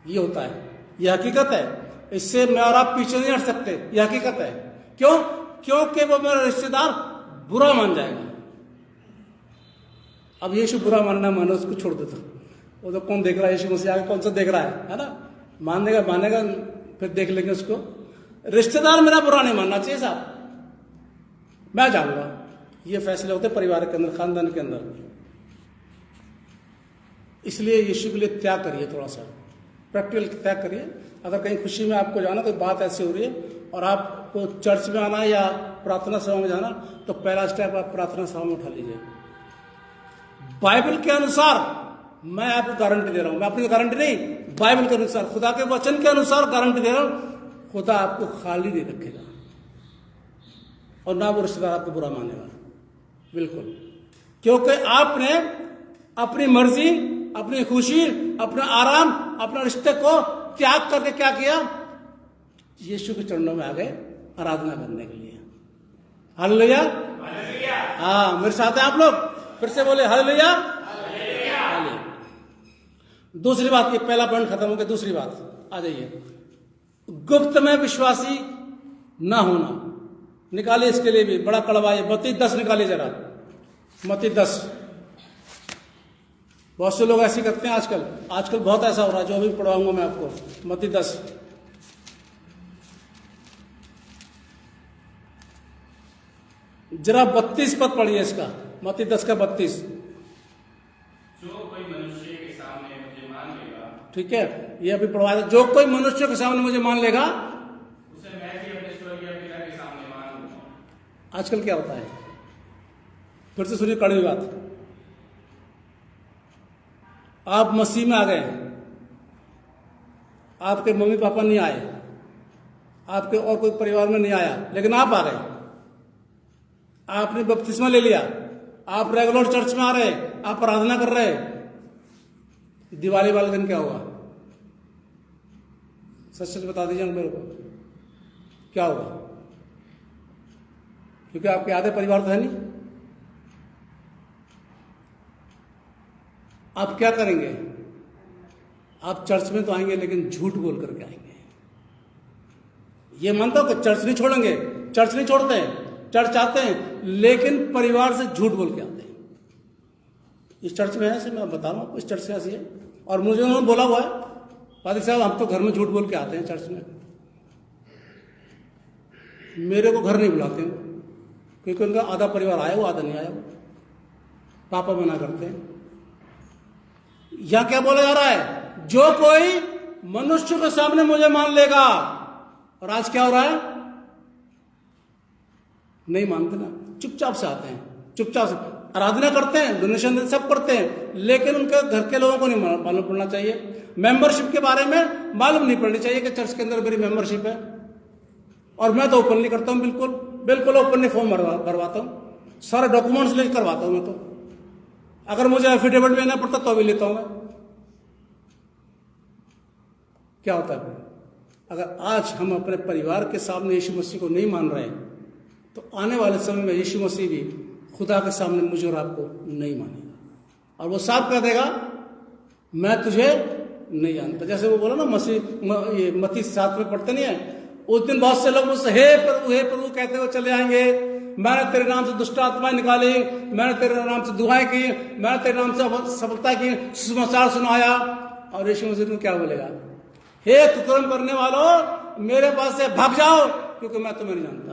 ये होता है, ये हकीकत है, इससे मैं और आप पीछे नहीं हट सकते, ये हकीकत है। क्यों? क्योंकि वो मेरा रिश्तेदार बुरा मान जाएगा। अब यीशु बुरा मानना मानो, उसको छोड़ दो, तो वो तो कौन देख रहा है, यीशु मसीह आगे कौन सा देख रहा है ना? मानेगा फिर देख लेंगे उसको। रिश्तेदार मेरा बुरा नहीं मानना चाहिए साहब, मैं जाऊंगा। ये फैसले होते परिवार के अंदर, खानदान के अंदर। इसलिए यीशु के लिए त्याग करिए, थोड़ा सा प्रैक्टिकल त्याग करिए। अगर कहीं खुशी में आपको जाना, तो बात ऐसी हो रही है और आपको चर्च में आना या प्रार्थना सभा में जाना, तो पहला स्टेप आप प्रार्थना सभा में उठा लीजिए। बाइबल के अनुसार मैं आपको गारंटी दे रहा हूं, मैं अपनी गारंटी नहीं, बाइबल के अनुसार, खुदा के वचन के अनुसार गारंटी दे रहा हूं, खुदा आपको खाली नहीं रखेगा और ना वो रिश्तेदार आपको बुरा मानेगा, बिल्कुल। क्योंकि आपने अपनी मर्जी, अपनी खुशी, अपना आराम, अपना रिश्ते को त्याग करके क्या किया? यीशु के चरणों में आ गए आराधना करने के लिए। हालेलुया, हाँ, मेरे साथ हैं आप लोग, फिर से बोले हालेलुया। दूसरी बात, ये पहला पॉइंट खत्म हो गया, दूसरी बात आ जाइए, गुप्त में विश्वासी ना होना। निकालिए इसके लिए भी, बड़ा कड़वा है। मत्ती 10 निकालिए जरा, मत्ती 10। बहुत से लोग ऐसे करते हैं आजकल। आजकल बहुत ऐसा हो रहा है, जो अभी पढ़वाऊंगा मैं आपको। मत्ती 10, जरा 32 पद पढ़िए इसका। मत्ती 10 का 32। जो कोई मनुष्य के सामने मुझे मान लेगा, ठीक है, ये अभी पढ़वाया था। जो कोई मनुष्य के सामने मुझे मान लेगा, उसे मैं भी अपने स्वर्गीय पिता के सामने मान लूंगा। आजकल क्या होता है, फिर से सुनिए कड़वी बात। आप मसीह में आ गए, आपके मम्मी पापा नहीं आए, आपके और कोई परिवार में नहीं आया, लेकिन आप आ गए, आपने बपतिस्मा ले लिया, आप रेगुलर चर्च में आ रहे, आप आराधना कर रहे। दिवाली वाले दिन क्या होगा? सच सच बता दीजिए मेरे को, क्या होगा? क्योंकि आपके आधे परिवार तो है नहीं। आप क्या करेंगे? आप चर्च में तो आएंगे, लेकिन झूठ बोल करके आएंगे। ये मानता हूं कि चर्च नहीं छोड़ेंगे, चर्च नहीं छोड़ते हैं, चर्च आते हैं, लेकिन परिवार से झूठ बोल के आते हैं। इस चर्च में है ऐसे, मैं बता रहा हूं, इस चर्च में ऐसी है। और मुझे उन्होंने बोला हुआ है, पादी साहब हम तो घर में झूठ बोल के आते हैं चर्च में, मेरे को घर नहीं बुलाते हैं, क्योंकि उनका आधा परिवार आया हो, आधा नहीं आया हो। पापा मना करते हैं। यहां क्या बोला जा रहा है? जो कोई मनुष्य के सामने मुझे मान लेगा। और आज क्या हो रहा है? नहीं मानते ना, चुपचाप से आते हैं, चुपचाप से आराधना करते हैं, डोनेशन सब करते हैं, लेकिन उनके घर के लोगों को नहीं मालूम पड़ना चाहिए। मेंबरशिप के बारे में मालूम नहीं पड़नी चाहिए कि चर्च के अंदर मेरी मेंबरशिप है। और मैं तो ओपनली करता हूं, बिल्कुल बिल्कुल ओपनली फॉर्म भरवाता हूं, सारे डॉक्यूमेंट्स लेकर करवाता हूं मैं तो। अगर मुझे एफिडेविट लेना पड़ता तो भी लेता हूं मैं। क्या होता है? अगर आज हम अपने परिवार के सामने यीशु मसीह को नहीं मान रहे, तो आने वाले समय में यीशु मसीह भी खुदा के सामने मुझे और आपको नहीं मानेगा, और वो साफ कह देगा मैं तुझे नहीं जानता। जैसे वो बोला ना, ये मत्ती 7 में पढ़ते नहीं है, उस दिन बहुत से लोग मुझसे हे प्रभु कहते हुए चले आएंगे। मैंने तेरे नाम से दुष्ट आत्माएं निकाली, मैंने तेरे नाम से दुआएं की, मैंने तेरे नाम से सफलता की, सुसमाचार सुनाया। और यीशु मसीह को क्या बोलेगा? हे कुकर्म करने वालों, मेरे पास से भाग जाओ, क्योंकि मैं तुम्हें नहीं जानता।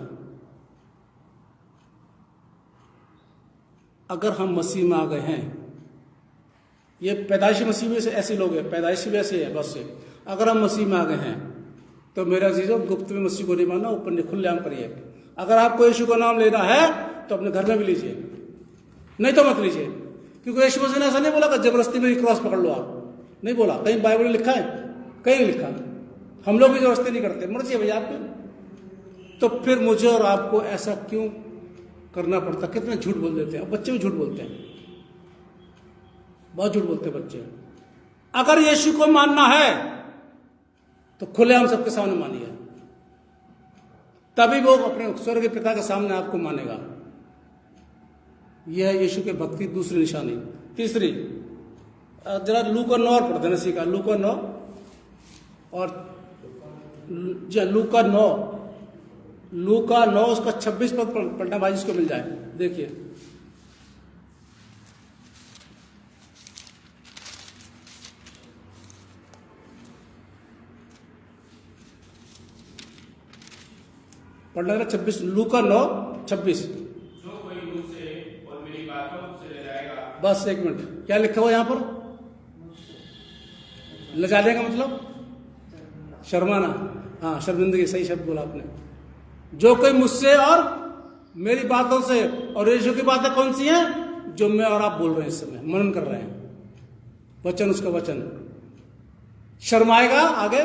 अगर हम मसीह में आ गए हैं, ये पैदाइशी मसीह में से ऐसे लोग हैं, पैदाइशी भी ऐसे है बस से। अगर हम मसीह में आ गए हैं, तो मेरा अजीजों, गुप्त में मसीह को नहीं मानना, ऊपर खुलेआम करिए। अगर आपको यीशु का नाम लेना है, तो अपने घर में भी लीजिए, नहीं तो मत लीजिए। क्योंकि यीशु मसीह ने ऐसा नहीं बोला कि जबरदस्ती मेरी क्रॉस पकड़ लो आप, नहीं बोला। कहीं बाइबल में लिखा है? कहीं नहीं लिखा। हम लोग भी जबरदस्ती नहीं करते, मर्जी है भैया आपकी। तो फिर मुझे और आपको ऐसा क्यों करना पड़ता? कितने झूठ बोल देते हैं, बच्चे भी झूठ बोलते हैं, बहुत झूठ बोलते हैं बच्चे। अगर यीशु को मानना है तो खुलेआम सबके सामने मानिए, तभी वो अपने स्वर्गीय पिता के सामने आपको मानेगा। यह है यीशु के भक्ति दूसरी निशानी। तीसरी, जरा लूका 9 और पढ़ देना सीखा। लूका 9 और लूका 9 उसका 26 पद पढ़ना भाई, जिसको मिल जाए। देखिए, पढ़ना है 26, लूका 9:26। जो कोई मुझसे और मेरी बातों से ले जाएगा। बस एक मिनट, क्या लिखा हुआ यहां पर? ले जाने का मतलब शर्माना। हाँ, शर्मिंदगी, सही शब्द बोला आपने। जो कोई मुझसे और मेरी बातों से, और यीशु की बातें कौन सी हैं? जो मैं और आप बोल रहे हैं इस समय, मनन कर रहे हैं, वचन, उसका वचन। शर्माएगा। आगे,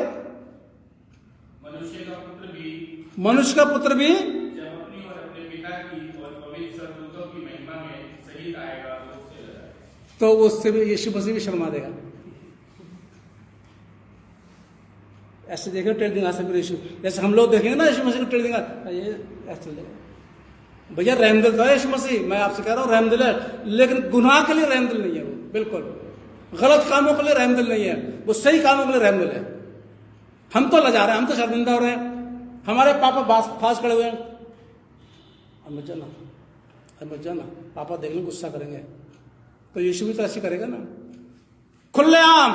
मनुष्य का पुत्र भी जब अपनी और अपने पिता की और पवित्र स्वर्गदूतों की महिमा में सहित आएगा, तो उससे भी यीशु मसीह भी शर्मा देगा। ऐसे देखें ट्रेडिंग आ सकते यीशु, जैसे हम लोग देखेंगे ना यीशु मसीह को ट्रेडिंग, ये ऐसे चलेगा। भैया रहमदिल था यीशु मसीह, मैं आपसे कह रहा हूँ रहमदिल है, लेकिन गुनाह के लिए रहमदिल नहीं है वो, बिल्कुल गलत कामों के लिए रहमदिल नहीं है वो, सही कामों के लिए रहमदिल है। हम तो लजा रहे हैं, हम तो शर्मिंदा हो रहे हैं, हमारे पापा फास खड़े हुए हैं, मत जाना पापा देख लें, गुस्सा करेंगे। तो यीशु भी तो ऐसे करेगा ना। खुलेआम।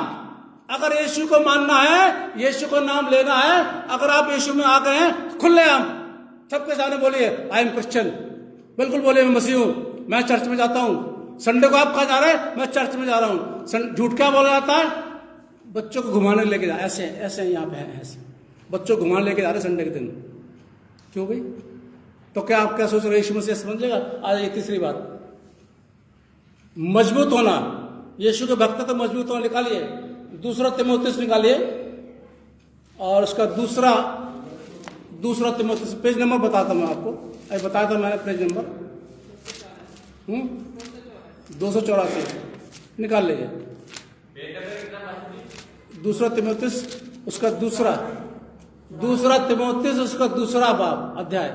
अगर यीशु को मानना है, यीशु को नाम लेना है, अगर आप यीशु में आ गए हैं, खुलेआम सबके सामने बोलिए आई एम क्रिश्चियन। बिल्कुल बोलिए मैं मसीह हूं, मैं चर्च में जाता हूं। संडे को आप कहा जा रहे हैं, मैं चर्च में जा रहा हूं। झूठ क्या बोला जाता है? बच्चों को घुमाने लेके जा, ऐसे ऐसे यहाँ पे है, ऐसे बच्चों को घुमाने लेके जा रहे संडे के दिन। क्यों भाई? तो क्या आप क्या सोच रहे यीशु मसीह समझ लेगा? आज ये तीसरी बात, मजबूत होना। यीशु के भक्त तो मजबूत होना, निकालिए दूसरा तीमुथियुस निकालिए, और उसका दूसरा तीमुथियुस पेज नंबर बताता मैं आपको, अभी बताया था मैंने पेज नंबर 284 निकाल लीजिए। दूसरा तीमुथियुस उसका दूसरा तीमुथियुस उसका दूसरा बाब अध्याय,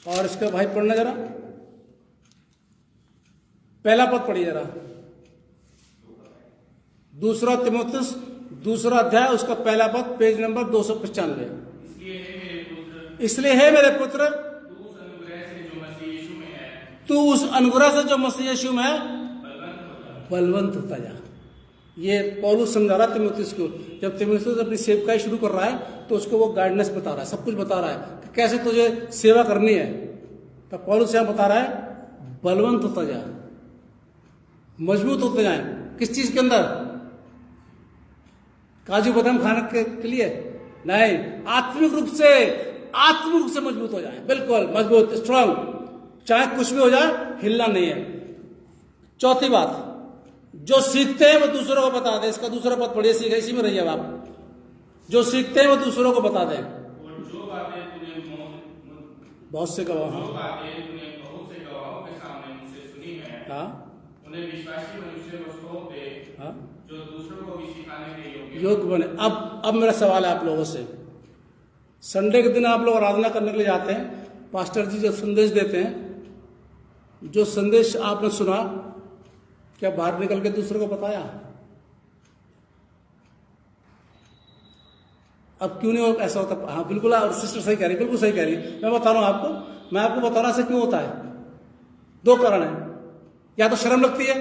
और इसका भाई पढ़ना जरा, पहला पद पढ़िए जरा। दूसरा तीमुथियुस दूसरा अध्याय उसका पहला पद, पेज नंबर 295। इसलिए है मेरे पुत्र, तू उस अनुग्रह से जो मसीह यीशु में है बलवंत होता जा। ये पौलुस समझा रहा तीमुथियुस को। जब तीमुथियुस अपनी सेवकाई शुरू कर रहा है तो उसको वो गाइडेंस बता रहा है, सब कुछ बता रहा है कि कैसे तुझे सेवा करनी है। तो पौलुस यहां बता रहा है बलवंत होता जा, मजबूत होते जाए। किस चीज के अंदर? काजू बादाम खाने के लिए नहीं, आत्मिक रूप से मजबूत हो जाए, बिल्कुल मजबूत, स्ट्रांग, चाहे कुछ भी हो जाए हिलना नहीं है। चौथी बात, जो सीखते हैं वो दूसरों को बता दें। इसका दूसरा पद पढ़िए, सीखा इसी में रहिए आप। जो सीखते हैं वो दूसरों को बता दें। और जो बातें तूने बहुत से गवाहों के सामने मुझसे सुनी है, हाँ, उन्हें विश्वासी मनुष्य को सौंप दे, हाँ, जो दूसरों को भी सिखाने के योग्य बने। अब मेरा सवाल है आप लोगों से, संडे के दिन आप लोग आराधना करने के लिए जाते हैं, पास्टर जी जब संदेश देते हैं, जो संदेश आपने सुना क्या बाहर निकल के दूसरों को बताया? अब क्यों नहीं ऐसा होता? हाँ बिल्कुल, और सिस्टर सही कह रही, बिल्कुल सही कह रही। मैं बता रहा हूं आपको, मैं आपको बता रहा से क्यों होता है। दो कारण है, या तो शर्म लगती है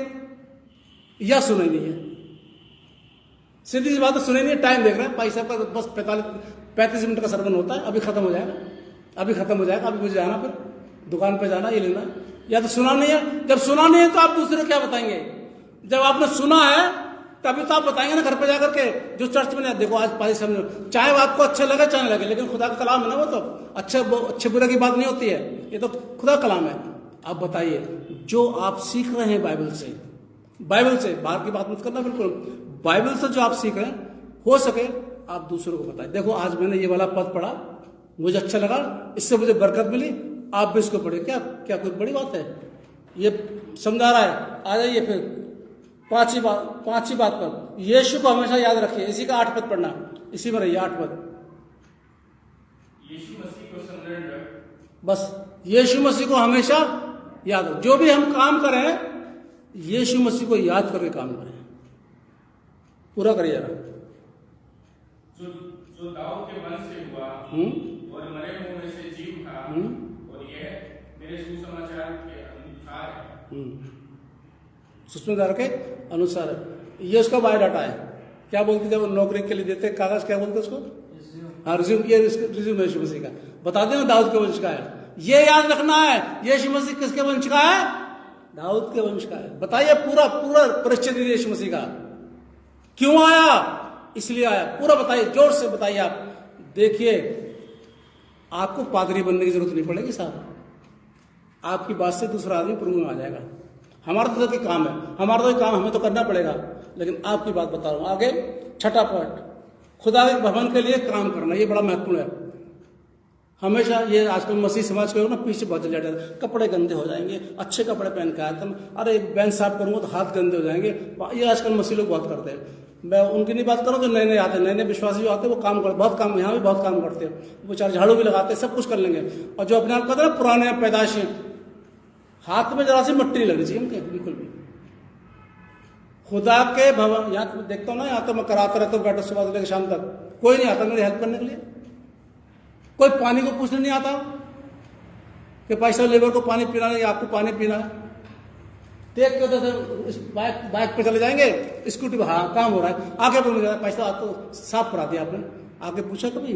या सुनी नहीं है। सीधी सी बात है, सुनी नहीं है, टाइम देख रहे हैं भाई साहब का, बस 35 मिनट का सरमन होता है, अभी खत्म हो जाएगा, अभी मुझे जाना, फिर दुकान पे जाना, ये लेना। या तो सुना नहीं है, जब सुना नहीं है तो आप दूसरे को क्या बताएंगे? जब आपने सुना है तभी तो आप बताएंगे ना घर पे जाकर के। जो चर्च में नहीं, देखो आज पारी समझो, चाहे वो आपको अच्छा लगे चाहे लगे, लेकिन खुदा का कलाम है ना, वो तो अच्छे बुरे की बात नहीं होती है, ये तो खुदा का कलाम है। आप बताइए, जो आप सीख रहे हैं बाइबल से, बाहर की बात मत करना, बिल्कुल बाइबल से जो आप सीख रहे हैं, हो सके आप दूसरों को बताएं। देखो आज मैंने ये वाला पद पढ़ा, मुझे अच्छा लगा, इससे मुझे बरकत मिली, आप भी इसको पढ़े। क्या कोई बड़ी बात है? ये समझा रहा है। आ जाइए फिर पांचवी बात पर, यीशु को हमेशा याद रखिए। इसी का 8 पद पढ़ना, इसी में रहिए 8 पद। यीशु मसीह को स्मरण रख, बस यीशु मसीह को हमेशा याद रख। जो भी हम काम करें, यीशु मसीह को याद करके काम करें। पूरा करिए जरा। जो दाऊद के वंश से हुआ और मरे हुओं में से जी उठा, और यह मेरे सुसमाचार के अनुसार है। सुसमाचार के अनुसार है। ये उसका बायोडाटा है। क्या बोलते जब नौकरी के लिए देते कागज, क्या बोलते उसको? हाँ, रिज्यूम। ये रिज्यूम यीशु मसीह का। बता देना दाऊद के वंश का है। ये याद रखना है, यीशु मसीह किसके वंश का है? दाऊद के वंश का है। बताइए पूरा परिचय दीजिए यीशु मसीह का। क्यों आया? इसलिए आया। पूरा बताइए, जोर से बताइए। आप देखिए, आपको पादरी बनने की जरूरत नहीं पड़ेगी साहब, आपकी बात से दूसरा आदमी प्रभु में आ जाएगा। हमारा तो ये काम है, हमें तो करना पड़ेगा, लेकिन आपकी बात बता रहा हूं। आगे 6ठा पॉइंट, खुदा के भवन के लिए काम करना। ये बड़ा महत्वपूर्ण है। हमेशा ये आजकल मसीह समाज के लोग ना पीछे बहुत चले जाते हैं, कपड़े गंदे हो जाएंगे, अच्छे कपड़े पहन के आते हैं, अरे बैंड साफ करूंगा तो हाथ गंदे हो जाएंगे। ये आजकल मसीह लोग बहुत करते हैं। मैं उनकी नहीं बात करूँ, जो नए आते, नए विश्वासी जो आते हैं, वो काम करते, बहुत काम, यहाँ भी बहुत काम करते हैं। वो चार झाड़ू भी लगाते हैं, सब कुछ कर लेंगे। और जो अपने आप कहते हैं पुराने पैदाइशी, हाथ में जरा सी मट्टी नहीं लगनी चाहिए उनके, बिल्कुल भी। खुदा के भवन, यहाँ देखता हूँ ना, यहाँ तो मैं कराता रहता हूँ, बैठा सुबह से लेकर शाम तक, कोई नहीं आता मेरी हेल्प करने के लिए। कोई पानी को पूछने नहीं आता कि पैसा लेबर को पानी पीना नहीं, आपको पानी पीना है। देख के उधर से बाइक पे चले जाएंगे, स्कूटी पे, हाँ काम हो रहा है, आगे पर मुझे पैसा तो साफ करा दिया आपने, आगे पूछा कभी?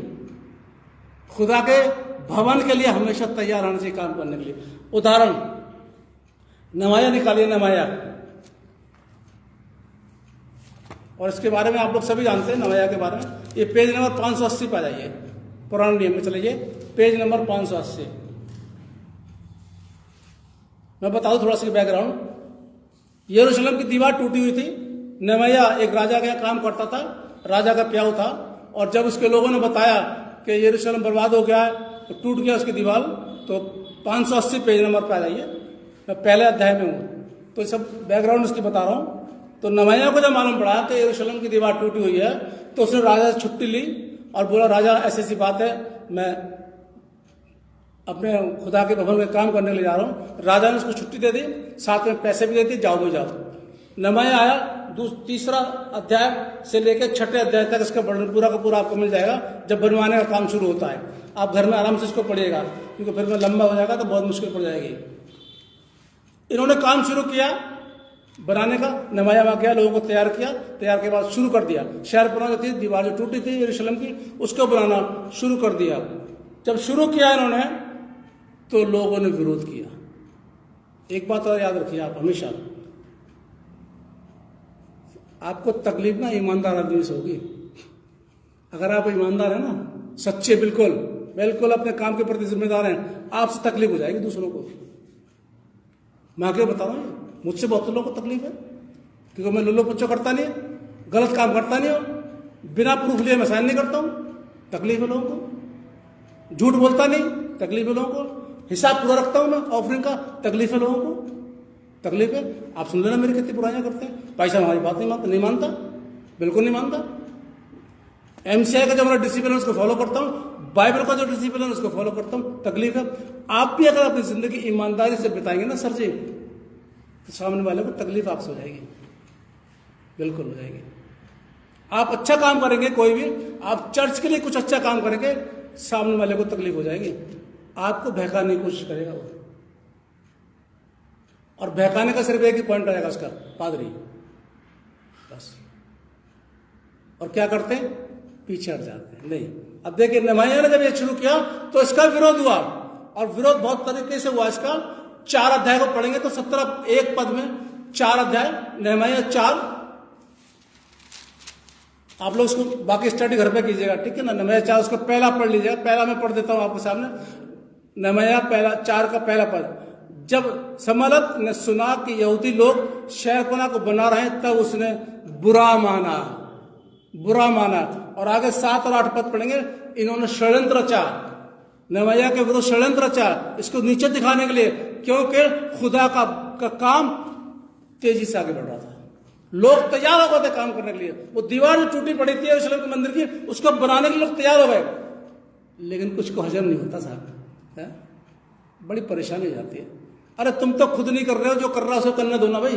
खुदा के भवन के लिए हमेशा तैयार रहना चाहिए काम करने के लिए। उदाहरण, नमाया निकालिए, नमाया, और इसके बारे में आप लोग सभी जानते हैं नमाया के बारे में। ये पेज नंबर 580 पे आ जाइए, पुराने नियम में चलिए, पेज नंबर 580। मैं बता दूं थोड़ा सा बैकग्राउंड। यरूशलेम की दीवार टूटी हुई थी। नहमयाह एक राजा का काम करता था, राजा का प्याऊ था, और जब उसके लोगों ने बताया कि यरूशलेम बर्बाद हो गया है, तो टूट गया उसकी दीवार, तो 580 पेज नंबर पे आ जाइए, मैं पहले अध्याय में हूं, तो सब बैकग्राउंड उसकी बता रहा हूं। तो नहमयाह को जब मालूम पड़ा कि यरूशलेम की दीवार टूटी हुई है, तो उसने राजा से छुट्टी ली और बोला, राजा ऐसी ऐसी बात है, मैं अपने खुदा के भवन में काम करने के लिए जा रहा हूं। राजा ने उसको छुट्टी दे दी, साथ में पैसे भी दे दिए, जाओ भाई जाओ। नहमयाह आया, तीसरा अध्याय से लेकर 6ठे अध्याय तक इसका वर्णन पूरा का पूरा आपको मिल जाएगा, जब बनवाने का काम शुरू होता है। आप घर में आराम से इसको पढ़िएगा, क्योंकि फिर में लंबा हो जाएगा तो बहुत मुश्किल पड़ जाएगी। इन्होंने काम शुरू किया बनाने का, नहमयाह वहां गया, लोगों को तैयार किया, तैयार के बाद शुरू कर दिया, शहर पुरानी थी, दीवार जो टूटी थी यरूशलेम की, उसको बनाना शुरू कर दिया। जब शुरू किया इन्होंने, तो लोगों ने विरोध किया। एक बात और याद रखिए आप हमेशा, आपको तकलीफ ना ईमानदार आदमी से होगी। अगर आप ईमानदार है ना, सच्चे, बिल्कुल बिल्कुल अपने काम के प्रति जिम्मेदार हैं, आपसे तकलीफ हो जाएगी दूसरों को। मैं क्या बता रहा हूं, मुझसे बहुत लोगों को तकलीफ है, क्योंकि मैं लुल्लो पुच्चो करता नहीं, गलत काम करता नहीं हूं, बिना प्रूफ लिए मैं साइन नहीं करता हूं, तकलीफ है लोगों को। झूठ बोलता नहीं, तकलीफ है लोगों को। हिसाब पूरा रखता हूं मैं ऑफरिंग का, तकलीफ है लोगों को, तकलीफ है। आप सुन लेना मेरी कितनी बुराइयां करते हैं। पैसा हमारी बात नहीं मानता, बिल्कुल नहीं मानता। एमसीआई का जो मेरा डिसिप्लिन उसको फॉलो करता हूं, बाइबल का जो डिसिप्लिन उसको फॉलो करता हूं, तकलीफ है। आप भी अगर अपनी जिंदगी ईमानदारी से बिताएंगे ना सर जी, तो सामने वाले को तकलीफ आपसे हो जाएगी, बिल्कुल हो जाएगी। आप अच्छा काम करेंगे, कोई भी आप चर्च के लिए कुछ अच्छा काम करेंगे, सामने वाले को तकलीफ हो जाएगी, आपको बहकाने की कोशिश करेगा वो। और बहकाने का सिर्फ एक ही पॉइंट आएगा उसका, पादरी, बस। और क्या करते हैं, पीछे हट जाते हैं। नहीं, अब देखिए नहमयाह ने जब ये शुरू किया तो इसका विरोध हुआ, और विरोध बहुत तरीके से हुआ इसका। 4 अध्याय को पढ़ेंगे तो 17 एक पद में 4 अध्याय, नहमयाह 4। आप लोग उसको बाकी स्टडी घर पे कीजिएगा, ठीक है ना। नहमयाह 4 उसको पहला पढ़ लीजिएगा, पहला मैं पढ़ देता हूं आपके सामने। नहमयाह 4 का पहला पद। जब सम्मलत ने सुना कि यहूदी लोग शहरपनाह को बना रहे हैं, तब उसने बुरा माना, बुरा माना। और आगे 7 और 8 पद पढ़ेंगे। इन्होंने षड्यंत्र रचा, नहमयाह के विरुद्ध षड्यंत्र रचा, इसको नीचे दिखाने के लिए, क्योंकि खुदा का काम तेजी से आगे बढ़ रहा था। लोग तैयार हो गए थे काम करने के लिए। वो दीवार जो टूटी पड़ी थी यरूशलेम के मंदिर की, उसको बनाने के लिए लोग तैयार हो गए, लेकिन कुछ को हजम नहीं होता साहब, बड़ी परेशानी हो जाती है। अरे तुम तो खुद नहीं कर रहे हो, जो कर रहा है उसको करने दो ना भाई,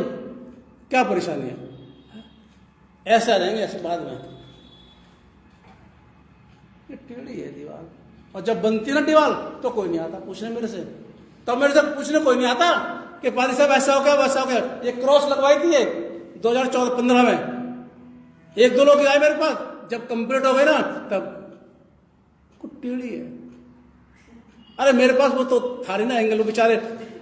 क्या परेशानी है। ऐसे आ जाएंगे ऐसे बाद में। ये टेढ़ी है दीवार, और जब बनती है ना दीवार तो कोई नहीं आता पूछने मेरे से, तब मेरे से पूछने कोई नहीं आता कि पादी साहब ऐसा हो गया वैसा हो गया। ये क्रॉस लगवाई थी 2014-15 में, 1-2 लोग आए मेरे पास, जब कंप्लीट हो गए ना तब कुछ टेढ़ी है। अरे मेरे पास वो तो था नहीं ना एंगल, वो बेचारे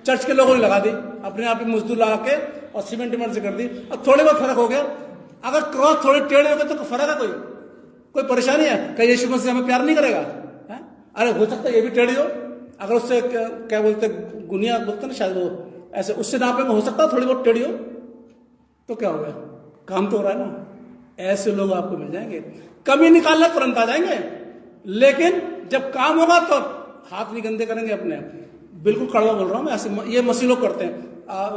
चर्च के लोगों ने लगा दी, अपने आप ही मजदूर लगा के और सीमेंट से कर दी। अब थोड़े बहुत फर्क हो गया। अगर क्रॉस थोड़े टेढ़े हो गए तो फर्क है, कोई परेशानी है? कहीं यीशु मसीह हमें प्यार नहीं करेगा? अरे हो सकता है ये भी टेढ़ी हो, अगर उससे क्या बोलते गुनिया बोलते ना शायद, वो ऐसे उससे नापेंगे, हो सकता है थोड़ी बहुत टेढ़ी हो, तो क्या हो गया, काम तो हो रहा है ना। ऐसे लोग आपको मिल जाएंगे, कमी निकालना तुरंत आ जाएंगे, लेकिन जब काम होगा तो हाथ नहीं गंदे करेंगे अपने। बिल्कुल कड़वा बोल रहा हूं मैं, ऐसे ये मसीह लोग करते हैं।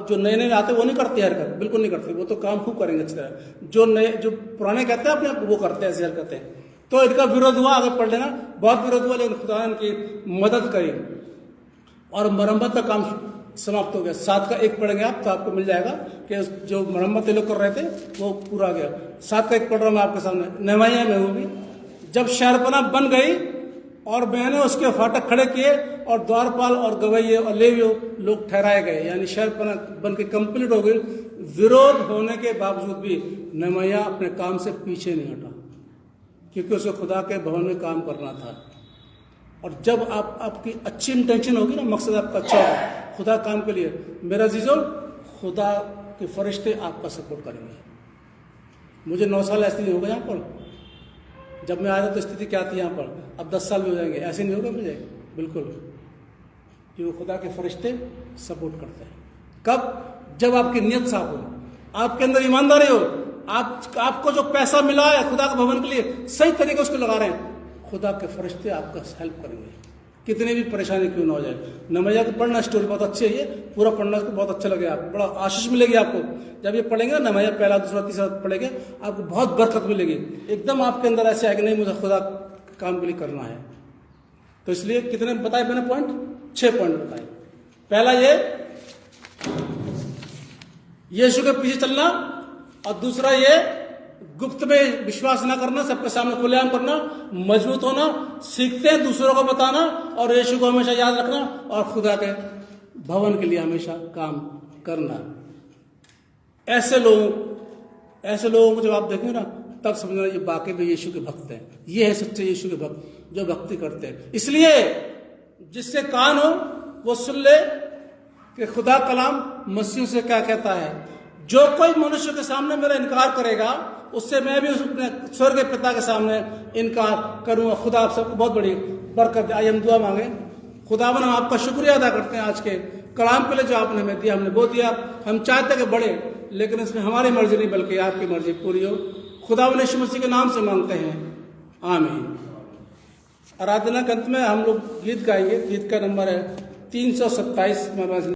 जो नए नए आते हैं वो नहीं करते हरकत, बिल्कुल नहीं करते, वो तो काम खूब करेंगे अच्छी तरह। जो पुराने कहते हैं अपने वो करते हैं ऐसी हरकतें। तो इनका विरोध हुआ, आगे पढ़ लेना, बहुत विरोध हुआ, लेकिन खुदा ने इनकी मदद करी और मरम्मत का काम समाप्त हो गया। 7 का 1 पढ़ेंगे आप तो आपको मिल जाएगा कि जो मरम्मत लोग कर रहे थे वो पूरा गया। 7 का 1 पढ़ रहा हूं मैं आपके सामने, नहमयाह में होगी। जब शहरपनाह बन गई और मैंने उसके फाटक खड़े किए और द्वारपाल और गवैये और लेवियों लोग ठहराए गए, यानी शहर बन के कंप्लीट हो गई। विरोध होने के बावजूद भी नहमयाह अपने काम से पीछे नहीं हटा, क्योंकि उसे खुदा के भवन में काम करना था। और जब आपकी अच्छी इंटेंशन होगी ना, मकसद आपका अच्छा होगा खुदा काम के लिए, मेरा जीजो, खुदा के फरिश्ते आपका सपोर्ट करेंगे। मुझे 9 साल ऐसे नहीं होगा यहाँ पर, जब मैं आया था तो स्थिति क्या थी यहाँ पर, अब 10 साल में हो जाएंगे, ऐसे नहीं होगा मुझे, बिल्कुल, क्योंकि खुदा के फरिश्ते सपोर्ट करते हैं। कब? जब आपकी नियत साफ हो, आपके अंदर ईमानदारी हो, आपको जो पैसा मिला है खुदा के भवन के लिए सही तरीके उसको लगा रहे हैं, खुदा के फरिश्ते आपका हेल्प करेंगे, कितनी भी परेशानी क्यों ना हो जाए। नहमयाह को पढ़ना, स्टोरी बहुत अच्छी है, ये पूरा पढ़ना उसको बहुत अच्छा लगेगा, आपको बड़ा आशीष मिलेगी। आपको जब ये पढ़ेंगे ना, नहमयाह पहला दूसरा तीसरा पढ़ेंगे, आपको बहुत बरकत मिलेगी। एकदम आपके अंदर ऐसे है कि नहीं, मुझे खुदा काम के लिए करना है। तो इसलिए कितने बताए मैंने पॉइंट? 6 पॉइंट बताए। पहला ये यीशु के पीछे चलना, और दूसरा ये गुप्त में विश्वास ना करना, सबके सामने खुलेआम करना, मजबूत होना, सीखते हैं दूसरों को बताना, और यीशु को हमेशा याद रखना, और खुदा के भवन के लिए हमेशा काम करना। ऐसे लोगों को जब आप देखेंगे ना, तब समझना ये वाकई में यीशु के भक्त हैं। ये है सच्चे यीशु के भक्त जो भक्ति करते हैं। इसलिए जिससे कान हो वो सुन ले कि खुदा कलाम मसीह से क्या कहता है। जो कोई मनुष्य के सामने मेरा इनकार करेगा, उससे मैं भी अपने स्वर्ग के पिता के सामने इनकार करूंगा। खुदा आप सबको बहुत बड़ी बरकत दे। आइए हम दुआ मांगे। खुदावन, हम आपका शुक्रिया अदा करते हैं आज के कलाम के लिए जो आपने हमें दिया, हमने वो दिया। हम चाहते कि बढ़े, लेकिन इसमें हमारी मर्जी नहीं बल्कि आपकी मर्जी पूरी हो। खुदावन यीशु मसीह के नाम से मांगते हैं, आमीन। आराधना के अंत में हम लोग गीत गाएंगे। गीत का नंबर है 327।